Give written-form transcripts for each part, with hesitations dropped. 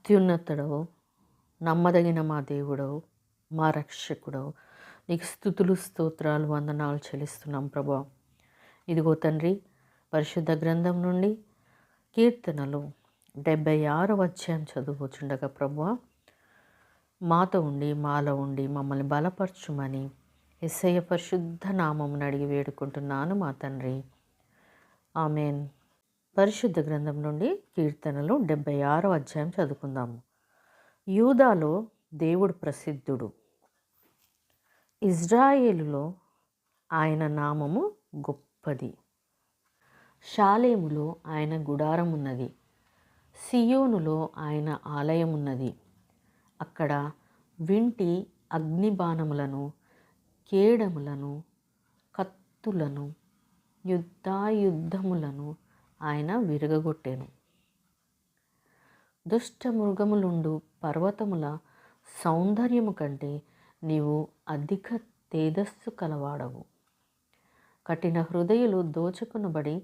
అత్యున్నతుడవు, నమ్మదగిన మా దేవుడవు, మా రక్షకుడవు, నీకు స్తుతులు స్తోత్రాలు వందనాలు చెల్లిస్తున్నాం ప్రభా. ఇదిగో తండ్రి, పరిశుద్ధ గ్రంథం నుండి కీర్తనలు 76వ అధ్యాయం చదువుచుండగా ప్రభా, మాతో ఉండి మాలో ఉండి మమ్మల్ని బలపరచుమని యేసయ్య పరిశుద్ధ నామమును అడిగి వేడుకుంటున్నాను మా తండ్రి. ఆమెన్. పరిశుద్ధ గ్రంథం నుండి కీర్తనలు 76వ అధ్యాయం చదువుకుందాము. యూదాలో దేవుడు ప్రసిద్ధుడు, ఇజ్రాయేలులో ఆయన నామము గొప్పది. షాలేములో ఆయన గుడారం ఉన్నది, సియోనులో ఆయన ఆలయం ఉన్నది. అక్కడ వింటి అగ్నిబాణములను, కేడములను, కత్తులను, యుద్ధాయుధములను ఆయన విరగగొట్టెను. దుష్ట మృగములుండు పర్వతముల సౌందర్యము కంటే నీవు అధిక తేజస్సు కలవాడవు. కఠిన హృదయులు దోచుకొనబడి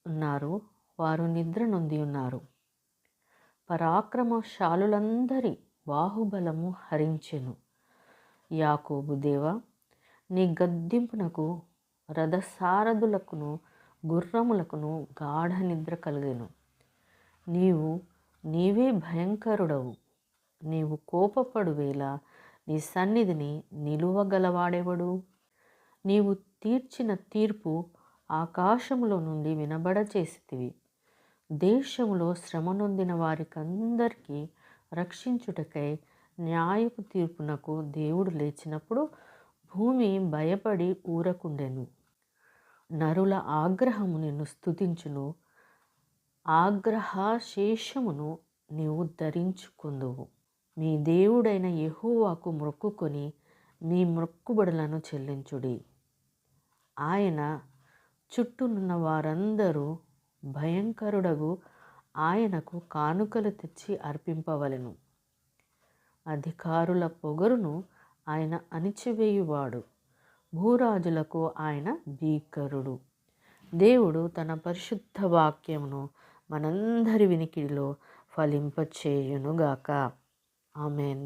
ఉన్నారు, వారు నిద్ర నొంది ఉన్నారు. పరాక్రమశాలులందరి బాహుబలము హరించెను. యాకోబు దేవా, నీ గద్దింపునకు రథసారథులకును గుర్రములకును గాఢ నిద్ర కలిగెను. నీవే భయంకరుడవు. నీవు కోపపడు వేళ నీ సన్నిధిని నిలువగలవాడెవడు? నీవు తీర్చిన తీర్పు ఆకాశములో నుండి వినబడచేసితివి. దేశములో శ్రమ నొందిన వారికందరికీ రక్షించుటకై న్యాయపు తీర్పునకు దేవుడు లేచినప్పుడు భూమి భయపడి ఊరకుండెను. నరుల ఆగ్రహము నిన్ను స్తుతించును, ఆగ్రహశేషమును నీవు ధరించుకొందువు. మీ దేవుడైన యెహోవాకు మొక్కుకొని మీ మొక్కుబడులను చెల్లించుడి. ఆయన చుట్టూనున్న వారందరూ భయంకరుడగు ఆయనకు కానుకలు తెచ్చి అర్పింపవలెను. అధికారుల పొగరును ఆయన అణిచివేయువాడు, భూరాజులకు ఆయన భీకరుడు. దేవుడు తన పరిశుద్ధ వాక్యమును మనందరి వినికిడిలో ఫలింపచేయునుగాక. ఆమెన్.